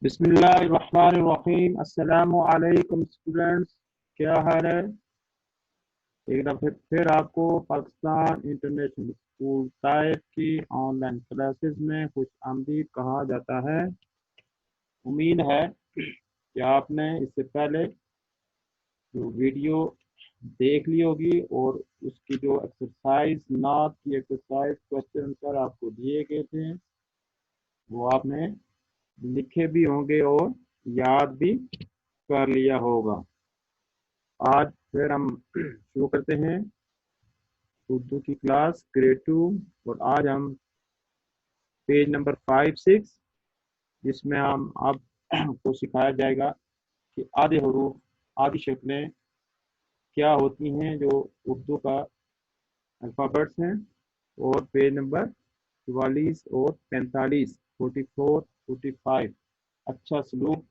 بسم اللہ الرحمن الرحیم۔ السلام علیکم اسٹوڈینٹس، کیا حال ہے؟ ایک دفعہ پھر آپ کو پاکستان انٹرنیشنل اسکول طائف کی آن لائن کلاسز میں خوش آمدید کہا جاتا ہے۔ امید ہے کہ آپ نے اس سے پہلے جو ویڈیو دیکھ لی ہوگی اور اس کی جو ایکسرسائز نعت کی ایکسرسائز کوشچن آنسر آپ کو دیے گئے تھے وہ آپ نے لکھے بھی ہوں گے اور یاد بھی کر لیا ہوگا۔ آج پھر ہم شروع کرتے ہیں اردو کی کلاس گریڈ 2 اور آج ہم پیج نمبر 5-6 جس میں ہم آپ کو سکھایا جائے گا کہ آدھے حروف آدھی شکلیں کیا ہوتی ہیں جو اردو کا الفابیٹس ہیں، اور پیج نمبر 44 اور 45 44 45 اچھا سلوک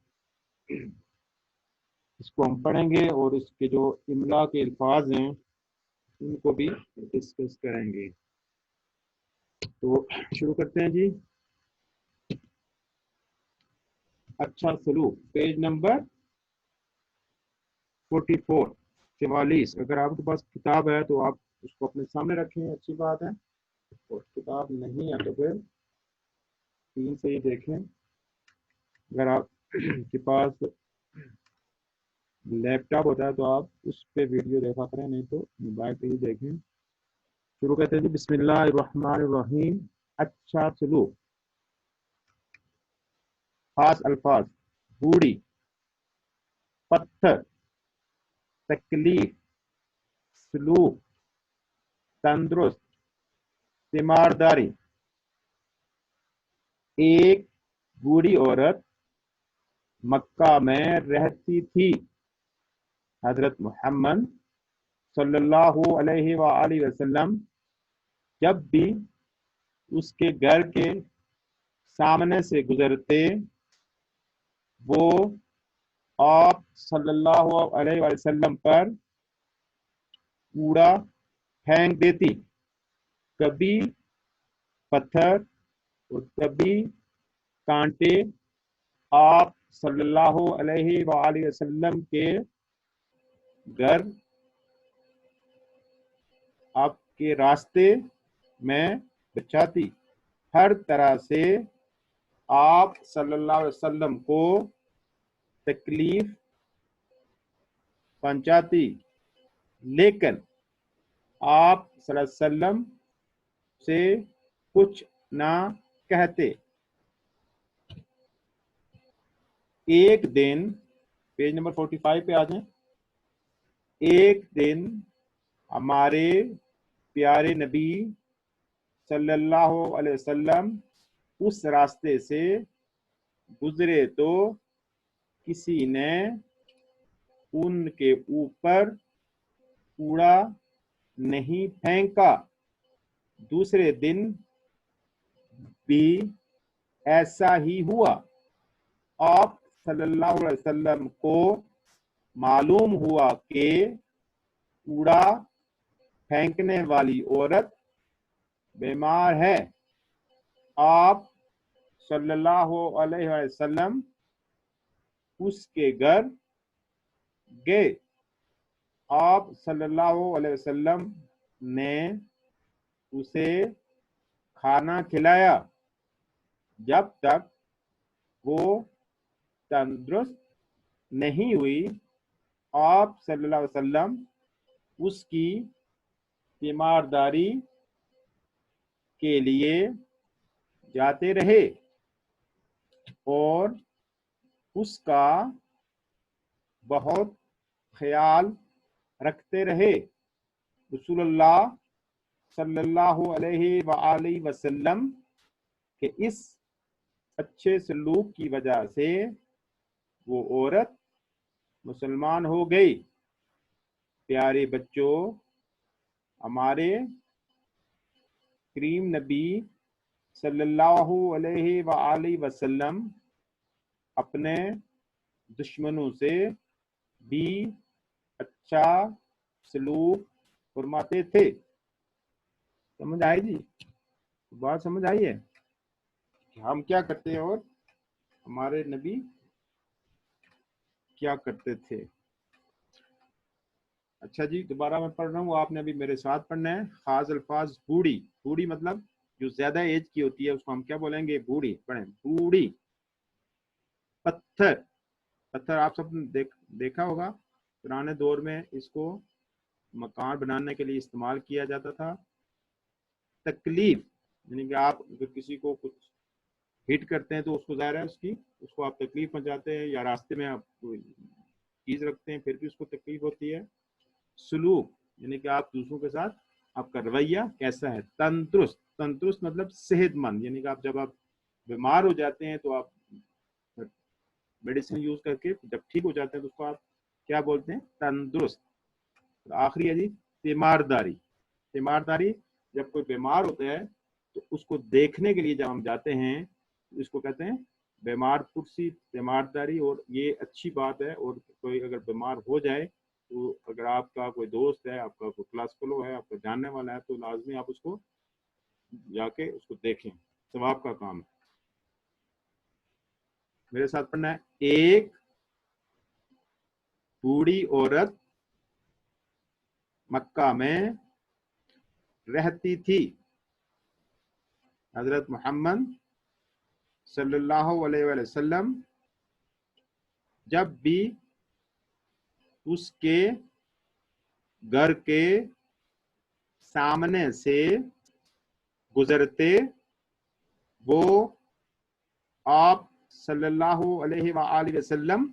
اس کو ہم پڑھیں گے اور اس کے جو املا کے الفاظ ہیں ان کو بھی ڈسکس کریں گے۔ تو شروع کرتے ہیں جی۔ اچھا سلوک پیج نمبر 44 اگر آپ کے پاس کتاب ہے تو آپ اس کو اپنے سامنے رکھیں، اچھی بات ہے، اور کتاب نہیں ہے تو پھر اسکرین سے ہی دیکھیں۔ اگر آپ کے پاس لیپ ٹاپ ہوتا ہے تو آپ اس پہ ویڈیو دیکھا کریں، نہیں تو موبائل پہ ہی دیکھیں۔ شروع کرتے ہیں جی۔ بسم اللہ الرحمن الرحیم۔ اچھا سلوک، خاص الفاظ: بوڑھی، پتھر، تکلیف، سلوک، تندرست، تیمارداری۔ ایک بوڑھی عورت مکہ میں رہتی تھی۔ حضرت محمد صلی اللہ علیہ وآلہ وسلم جب بھی اس کے گھر کے سامنے سے گزرتے وہ آپ صلی اللہ علیہ وسلم پر کوڑا پھینک دیتی، کبھی پتھر اور کبھی کانٹے آپ صلی اللہ علیہ وآلہ وسلم کے گھر آپ کے راستے میں بچھاتی، ہر طرح سے آپ صلی اللہ علیہ وسلم کو تکلیف پہنچاتی، لیکن آپ صلی اللہ علیہ وسلم سے کچھ نہ کہتے۔ ایک دن پیج نمبر 45 پہ آ جائیں۔ ایک دن ہمارے پیارے نبی صلی اللہ علیہ وسلم اس راستے سے گزرے تو کسی نے ان کے اوپر کوڑا نہیں پھینکا۔ دوسرے دن بھی ایسا ہی ہوا۔ آپ صلی اللہ علیہ وسلم کو معلوم ہوا کہ کوڑا پھینکنے والی عورت بیمار ہے۔ آپ صلی اللہ علیہ وسلم اس کے گھر گئے۔ آپ صلی اللہ علیہ وسلم نے اسے کھانا کھلایا جب تک وہ تندرست نہیں ہوئی۔ آپ صلی اللہ علیہ وسلم اس کی تیمارداری کے لیے جاتے رہے اور اس کا بہت خیال رکھتے رہے۔ رسول اللہ صلی اللہ علیہ وآلہ وسلم کے اس اچھے سلوک کی وجہ سے وہ عورت مسلمان ہو گئی۔ پیارے بچوں، ہمارے کریم نبی صلی اللہ علیہ وآلہ وسلم اپنے دشمنوں سے بھی اچھا سلوک فرماتے تھے۔ سمجھ آئی جی؟ بات سمجھ آئی ہے کہ ہم کیا کرتے ہیں اور ہمارے نبی کیا کرتے تھے. اچھا جی دوبارہ میں پڑھ رہا ہوں, آپ نے ابھی میرے ساتھ پڑھنا ہے. خاص الفاظ بوڑھی, بوڑھی مطلب جو زیادہ ایج کی ہوتی ہے اس کو ہم کیا بولیں گے, بوڑھی. پڑھیں بوڑھی. پتھر, پتھر آپ سب نے دیکھا ہوگا پرانے دور میں اس کو مکان بنانے کے لیے استعمال کیا جاتا تھا. تکلیف یعنی کہ آپ اگر کسی کو کچھ ہٹ کرتے ہیں تو اس کو ظاہر ہے اس کو آپ تکلیف پہنچاتے ہیں, یا راستے میں آپ چیز رکھتے ہیں پھر بھی اس کو تکلیف ہوتی ہے. سلوک یعنی کہ آپ دوسروں کے ساتھ آپ کا رویہ کیسا ہے. تندرست, تندرست مطلب صحت مند, یعنی کہ جب آپ بیمار ہو جاتے ہیں تو آپ میڈیسن یوز کر کے جب ٹھیک ہو جاتے ہیں تو اس کو آپ کیا بولتے ہیں, تندرست. آخری ہے جی تیمارداری. تیمارداری جب کوئی بیمار ہوتا ہے تو اس کو دیکھنے کے لیے جب ہم جاتے ہیں اس کو کہتے ہیں بیمار پرسی, تیمارداری. اور یہ اچھی بات ہے, اور کوئی اگر بیمار ہو جائے تو اگر آپ کا کوئی دوست ہے, آپ کا کوئی کلاس فیلو ہے, آپ کا جاننے والا ہے, تو لازمی آپ اس کو جا کے اس کو دیکھیں, ثواب کا کام ہے. میرے ساتھ پڑھنا ہے. ایک بوڑھی عورت مکہ میں رہتی تھی. حضرت محمد صلی اللہ علیہ وسلم جب بھی اس کے گھر کے سامنے سے گزرتے وہ آپ صلی اللہ علیہ وآلہ وسلم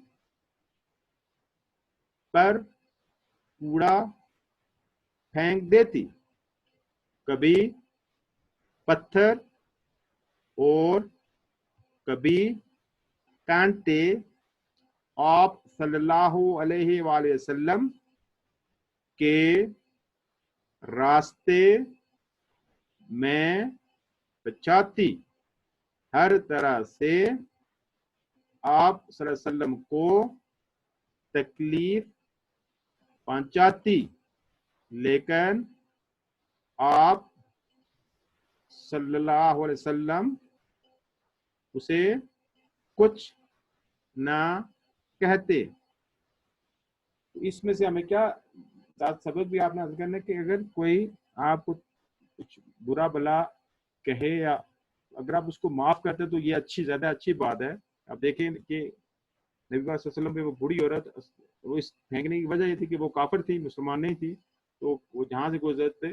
پر کوڑا پھینک دیتی. کبھی پتھر اور کبھی کانٹے آپ صلی اللہ علیہ وآلہ وسلم کے راستے میں بچاتی. ہر طرح سے آپ صلی اللہ علیہ وسلم کو تکلیف پہنچاتی, لیکن آپ صلی اللہ علیہ وسلم اسے کچھ نہ کہتے. اس میں سے ہمیں کیا سبق بھی آپ نے حاصل کرنا ہے کہ اگر کوئی آپ کو کچھ برا بلا کہے یا اگر آپ اس کو معاف کرتے تو یہ زیادہ اچھی بات ہے. آپ دیکھیں کہ نبی صلی اللہ علیہ وسلم پہ وہ بوڑھی عورت, وہ اس پھینکنے کی وجہ یہ تھی کہ وہ کافر تھی, مسلمان نہیں تھی, تو وہ جہاں سے گزرتے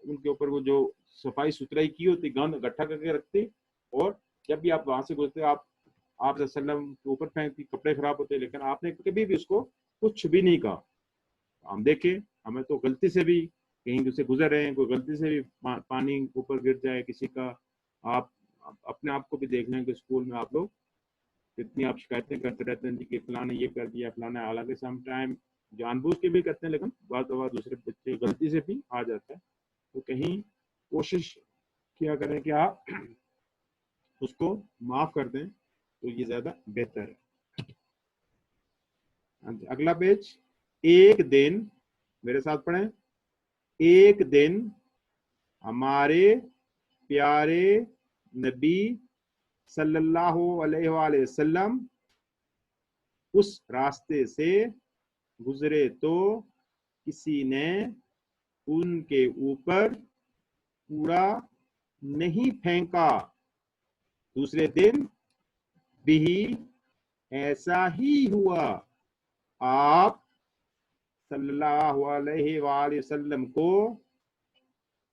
ان کے اوپر وہ جو صفائی ستھرائی کی ہوتی گند اکٹھا کر کے رکھتی, اور جب بھی آپ وہاں سے گزرتے آپ صلی اللہ علیہ وسلم کے اوپر پھینکتی, کپڑے خراب ہوتے, لیکن آپ نے کبھی بھی اس کو کچھ بھی نہیں کہا. ہم دیکھیں ہمیں تو غلطی سے بھی کہیں سے گزر رہے ہیں, کوئی غلطی سے بھی پانی اوپر گر جائے کسی کا, آپ اپنے آپ کو بھی دیکھ لیں کہ اسکول میں آپ لوگ کتنی آپ شکایتیں کرتے رہتے ہیں کہ فلاں نے یہ کر دیا, فلاں نے, حالانکہ سم ٹائم جان بوجھ کے بھی کرتے ہیں لیکن بعض دفعہ دوسرے بچے غلطی سے بھی آ جاتا ہے. تو کہیں کوشش کیا کریں کہ آپ اس کو معاف کر دیں تو یہ زیادہ بہتر ہے. اگلا پیج. ایک دن, میرے ساتھ پڑھیں. ایک دن ہمارے پیارے نبی صلی اللہ علیہ وآلہ وسلم اس راستے سے گزرے تو کسی نے ان کے اوپر کوڑا نہیں پھینکا. دوسرے دن بھی ایسا ہی ہوا. آپ صلی اللہ علیہ وآلہ وسلم کو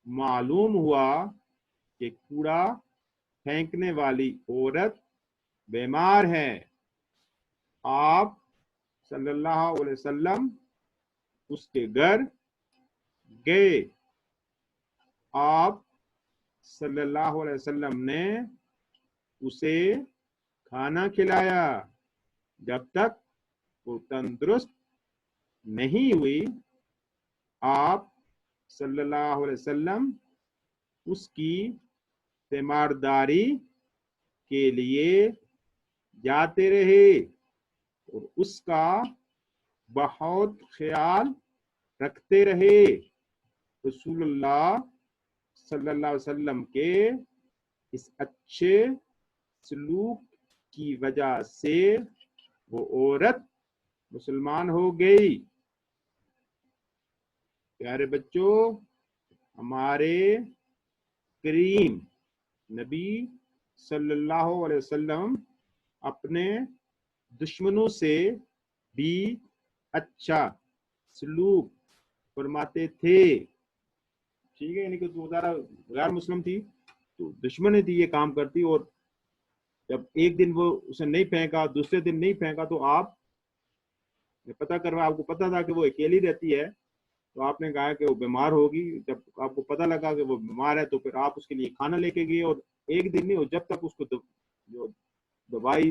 معلوم ہوا کہ کوڑا پھینکنے والی عورت بیمار ہے. آپ صلی اللہ علیہ وسلم اس کے گھر گئے. آپ صلی اللہ علیہ وسلم نے اسے کھانا کھلایا جب تک وہ تندرست نہیں ہوئی. آپ صلی اللہ علیہ وسلم اس کی تیمارداری کے لیے جاتے رہے اور اس کا بہت خیال رکھتے رہے. رسول اللہ صلی اللہ علیہ وسلم کے اس اچھے سلوک کی وجہ سے وہ عورت مسلمان ہو گئی۔ پیارے بچوں، ہمارے کریم نبی صلی اللہ علیہ وسلم اپنے دشمنوں سے بھی اچھا سلوک فرماتے تھے، ٹھیک ہے، یعنی کہ وہ غیر مسلم تھی تو دشمن تھی یہ کام کرتی، اور جب ایک دن وہ اسے نہیں پھینکا، دوسرے دن نہیں پھینکا، تو آپ پتہ کروا، آپ کو پتا تھا کہ وہ اکیلی رہتی ہے، تو آپ نے کہا کہ وہ بیمار ہوگی۔ جب آپ کو پتہ لگا کہ وہ بیمار ہے تو پھر آپ اس کے لیے کھانا لے کے گئے، اور ایک دن نہیں، اور جب تک اس کو جو دوائی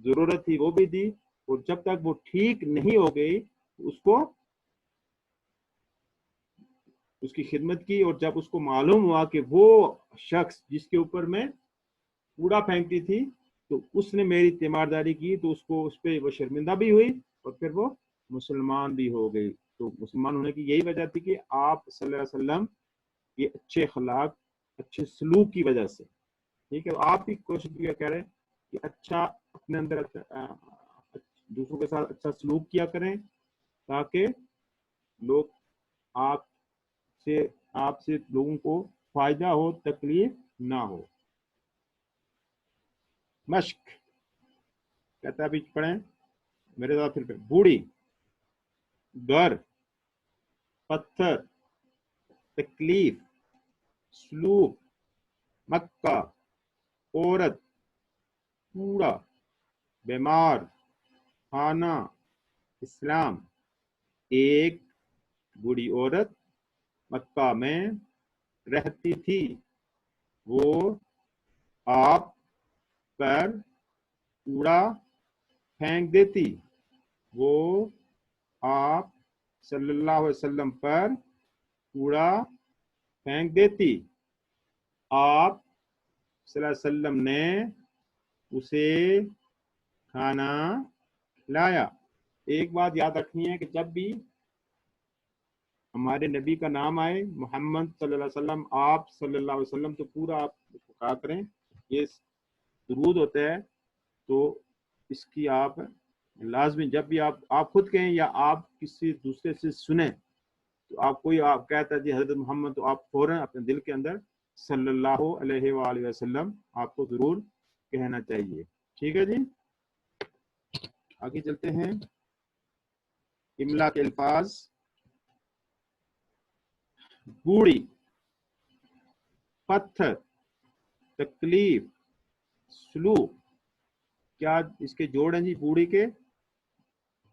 ضرورت تھی وہ بھی دی، اور جب تک وہ ٹھیک نہیں ہو گئی اس کو اس کی خدمت کی، اور جب اس کو معلوم ہوا کہ وہ شخص جس کے اوپر میں کوڑا پھینکتی تھی تو اس نے میری تیمارداری کی، تو اس کو اس پہ وہ شرمندہ بھی ہوئی، اور پھر وہ مسلمان بھی ہو گئی۔ تو مسلمان ہونے کی یہی وجہ تھی کہ آپ صلی اللہ علیہ وسلم یہ اچھے اخلاق، اچھے سلوک کی وجہ سے، ٹھیک ہے۔ آپ بھی کوشش کیا کریں کہ اچھا اپنے اندر دوسروں کے ساتھ اچھا سلوک کیا کریں، تاکہ لوگ آپ سے لوگوں کو فائدہ ہو، تکلیف نہ ہو۔ مشق کہتا ہے، ابھی پڑھیں میرے ساتھ پھر بوڑھی، گر، پتھر، تکلیف، سلوک، مکہ، عورت، کوڑا، بیمار، خانہ، اسلام۔ ایک بوڑھی عورت مکہ میں رہتی تھی، وہ آپ پر کوڑا پھینک دیتی، وہ آپ صلی اللہ علیہ وسلم پر کوڑا پھینک دیتی، آپ صلی اللہ علیہ وسلم نے اسے کھانا کھلایا۔ ایک بات یاد رکھنی ہے کہ جب بھی ہمارے نبی کا نام آئے، محمد صلی اللہ علیہ وسلم، آپ صلی اللہ علیہ وسلم، تو پورا آپ کہا کریں، یہ درود ہوتا ہے، تو اس کی آپ لازمی جب بھی آپ خود کہیں یا آپ کسی دوسرے سے سنیں تو آپ کوئی آپ کہتا ہے جی حضرت محمد، تو آپ فوراً اپنے دل کے اندر صلی اللہ علیہ وآلہ وسلم آپ کو ضرور کہنا چاہیے، ٹھیک ہے جی۔ آگے چلتے ہیں، املا کے الفاظ۔ بوڑھی، پتھر، تکلیف، سلوک، کیا اس کے جوڑ ہیں جی؟ بوڑھی کے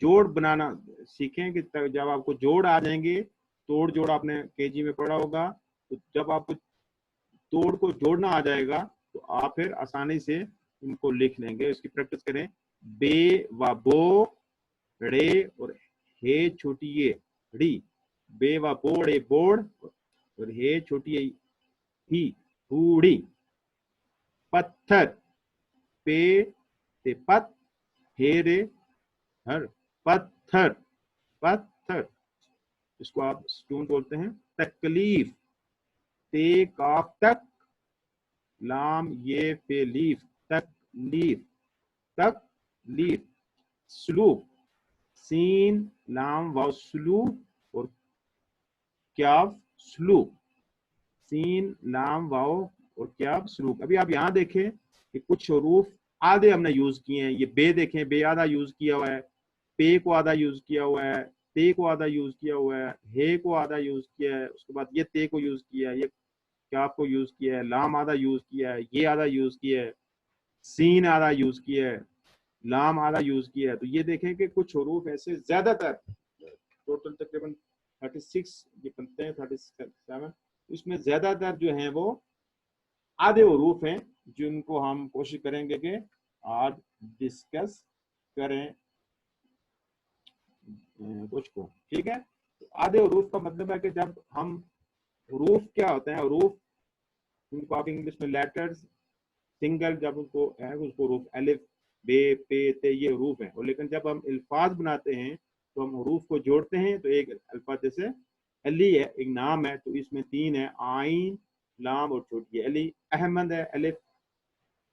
جوڑ بنانا سیکھیں کہ جب آپ کو جوڑ آ جائیں گے، توڑ جوڑ آپ نے KG میں پڑھا ہوگا، تو جب آپ کو توڑ کو جوڑنا آ جائے گا تو آپ پھر آسانی سے ان کو لکھ لیں گے۔ اس کی پریکٹس کریں، بے و بو، ڑے اور ہے چھوٹی یہ ڑی، بے و بوڑے بوڑ اور ہے چھوٹی ہی بوڑھی۔ پتھر، پے تے پت، ہے رے ہر، پتھر، پتھر، اس کو آپ سٹون بولتے ہیں۔ تکلیف، تے کاف تک، لام یہ پہ لیف، تکلیف، تکلیف۔ سلوک، سین لام واو سلوک اور کیاف سلوک، سین لام واو اور کیاف سلوک۔ ابھی آپ یہاں دیکھیں کہ کچھ حروف آدھے ہم نے یوز کیے ہیں، یہ بے دیکھیں، بے آدھا یوز کیا ہوا ہے، پے کو آدھا یوز کیا ہوا ہے، تے کو آدھا یوز کیا ہوا ہے، ہے کو آدھا یوز کیا ہے، اس کے بعد یہ تے کو یوز کیا ہے، یہ کیاف کو یوز کیا ہے، لام آدھا یوز کیا ہے، یہ آدھا یوز کیا ہے، سین آدھا یوز کیا ہے، لام آدھا یوز کیا ہے۔ تو یہ دیکھیں کہ کچھ حروف ایسے زیادہ تر، ٹوٹل تقریباً 36 یہ بنتے ہیں، 37، اس میں زیادہ تر جو ہیں وہ آدھے حروف ہیں، جن کو ہم کوشش کریں گے کہ آج ڈسکس کریں کچھ کو، ٹھیک ہے۔ آدھے حروف کا مطلب ہے کہ جب ہم حروف کیا ہوتے ہیں، حروف ان کو آپ انگلش میں لیٹرز سنگل، جب ان کو حروف الف، بے، پے، تے، یہ حروف ہیں، اور لیکن جب ہم الفاظ بناتے ہیں تو ہم حروف کو جوڑتے ہیں، تو ایک الفاظ جیسے علی ہے، ایک نام ہے، تو اس میں 3 ہے، آئین، لام اور چھوٹی ہے۔ علی احمد ہے، الف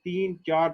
3 4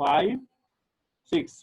5 6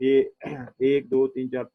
1 2 3 4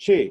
6,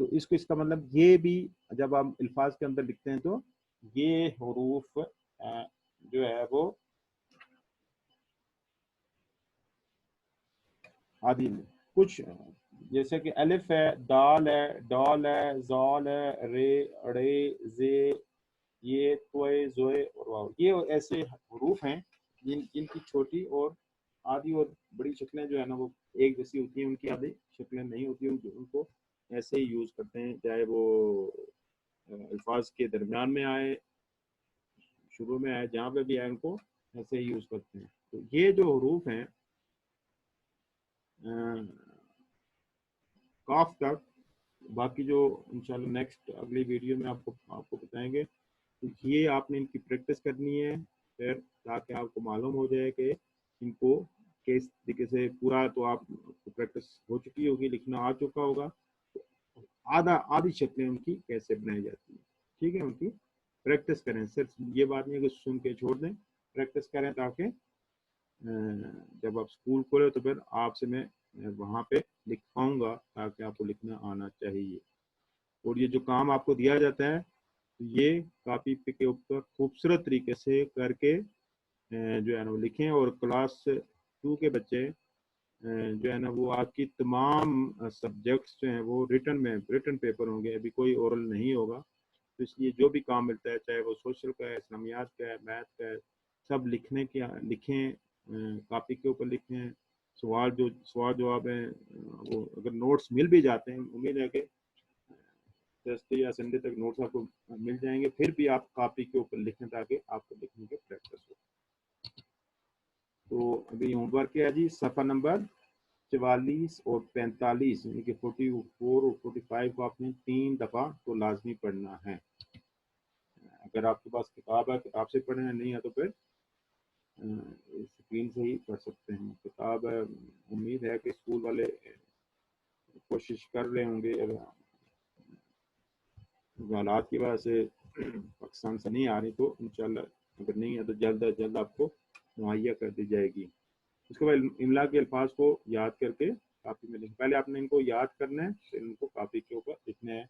تو اس کا مطلب یہ بھی جب آپ الفاظ کے اندر لکھتے ہیں تو یہ حروف جو ہے وہ عادی کچھ جیسے کہ الف ہے، دال ہے، ڈال ہے، زال ہے، رے، اڑے، زے، یہ، توئے، زوئے اور واو، یہ ایسے حروف ہیں جن کی چھوٹی اور آدھی اور بڑی شکلیں جو ہے نا وہ ایک جیسی ہوتی ہیں، ان کی آدھی شکلیں نہیں ہوتی، ان کو ایسے ہی یوز کرتے ہیں، چاہے وہ الفاظ کے درمیان میں آئے، شروع میں آئے، جہاں پہ بھی آئے ان کو ایسے ہی یوز کرتے ہیں۔ تو یہ جو حروف ہیں کاف تک، باقی جو انشاءاللہ نیکسٹ اگلی ویڈیو میں آپ کو بتائیں گے، تو یہ آپ نے ان کی پریکٹس کرنی ہے پھر، تاکہ آپ کو معلوم ہو جائے کہ ان کو کس طریقے سے پورا تو آپ کو پریکٹس ہو چکی ہوگی، لکھنا آ چکا ہوگا، آدھی شکلیں ان کی کیسے بنائی جاتی ہیں، ٹھیک ہے، ان کی پریکٹس کریں، صرف یہ بات نہیں ہے کہ سن کے چھوڑ دیں، پریکٹس کریں تاکہ جب آپ اسکول کھولے تو پھر آپ سے میں وہاں پہ لکھواؤں گا، تاکہ آپ کو لکھنا آنا چاہیے۔ اور یہ جو کام آپ کو دیا جاتا ہے یہ کاپی پہ کے اوپر خوبصورت طریقے سے کر کے جو ہے نا وہ لکھیں، اور کلاس 2 کے بچے جو ہے نا وہ آپ کی تمام سبجیکٹس جو ہیں وہ ریٹن پیپر ہوں گے، ابھی کوئی اورل نہیں ہوگا، تو اس لیے جو بھی کام ملتا ہے، چاہے وہ سوشل کا ہے، اسلامیات کا ہے، میتھ کا ہے، سب لکھیں، کاپی کے اوپر لکھیں، سوال جواب ہیں وہ اگر نوٹس مل بھی جاتے ہیں، امید ہے کہ تھرسڈے یا سنڈے تک نوٹس آپ کو مل جائیں گے، پھر بھی آپ کاپی کے اوپر لکھیں تاکہ آپ کو لکھنے کی پریکٹس ہو۔ تو ابھی ہوم ورک کیا جی، صفحہ نمبر 44 اور 45 یعنی کہ 44 اور 45 کو آپ نے 3 دفعہ تو لازمی پڑھنا ہے۔ اگر آپ کے پاس کتاب ہے، کتاب سے پڑھیں، نہیں ہے تو پھر اسکرین سے ہی پڑھ سکتے ہیں۔ کتاب ہے، امید ہے کہ اسکول والے کوشش کر رہے ہوں گے، حالات کی وجہ سے پاکستان سے نہیں آ رہی، تو انشاءاللہ اگر نہیں ہے تو جلد از جلد آپ کو مہیا کر دی جائے گی۔ اس کے بعد املا کے الفاظ کو یاد کر کے کاپی میں لکھیں، پہلے آپ نے ان کو یاد کرنا ہے، پھر ان کو کاپی کے اوپر لکھنا ہے۔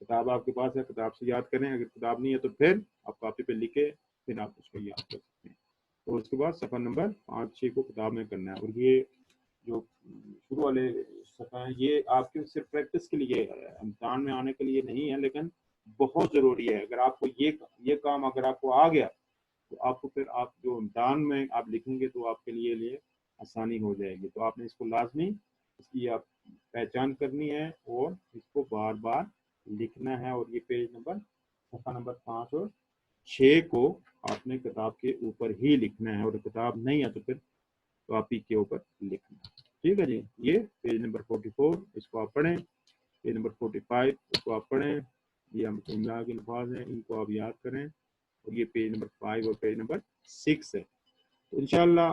کتاب آپ کے پاس ہے، کتاب سے یاد کریں، اگر کتاب نہیں ہے تو پھر آپ کاپی پہ لکھیں، پھر آپ اس کو یاد کر سکتے ہیں۔ اور اس کے بعد صفحہ نمبر 5-6 کو کتاب میں کرنا ہے۔ اور یہ جو شروع والے صفحہ ہیں یہ آپ کے صرف پریکٹس کے لیے امتحان میں آنے کے لیے نہیں ہے، لیکن بہت ضروری ہے۔ اگر آپ کو یہ کام اگر آپ کو آ گیا تو آپ کو پھر آپ جو امتحان میں آپ لکھیں گے تو آپ کے لیے آسانی ہو جائے گی۔ تو آپ نے اس کو لازمی اس کی آپ پہچان کرنی ہے اور اس کو بار بار لکھنا ہے۔ اور یہ پیج نمبر صفحہ نمبر 5 اور 6 کو آپ نے کتاب کے اوپر ہی لکھنا ہے، اور کتاب نہیں ہے تو پھر کاپی کے اوپر لکھنا ہے، ٹھیک ہے جی۔ یہ پیج نمبر 44 اس کو آپ پڑھیں، پیج نمبر 45 اس کو آپ پڑھیں، یہ ہم املا کے الفاظ ہیں، ان کو آپ یاد کریں، اور یہ پیج نمبر 5 اور پیج نمبر 6 ہے۔ تو انشاءاللہ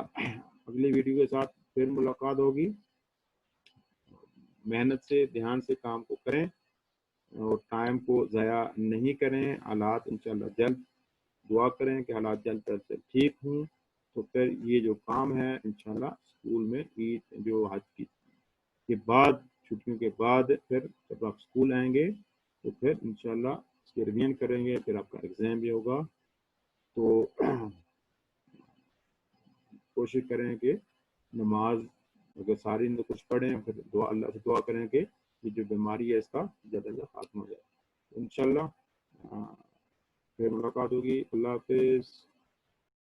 اگلی ویڈیو کے ساتھ پھر ملاقات ہوگی۔ محنت سے دھیان سے کام کو کریں اور ٹائم کو ضائع نہیں کریں۔ حالات انشاءاللہ جلد، دعا کریں کہ حالات جلد سے ٹھیک ہوں، تو پھر یہ جو کام ہے انشاءاللہ اسکول میں عید جو حج کی کے بعد، چھٹیوں کے بعد، پھر جب آپ اسکول آئیں گے تو پھر انشاءاللہ اس کے ریویژن کریں گے، پھر آپ کا ایگزام بھی ہوگا۔ تو کوشش کریں کہ نماز اگر ساری میں کچھ پڑھیں، پھر دعا اللہ سے دعا کریں کہ یہ جو بیماری ہے اس کا جلد از جلد ختم ہو جائے۔ انشاءاللہ پھر ملاقات ہوگی۔ اللہ حافظ۔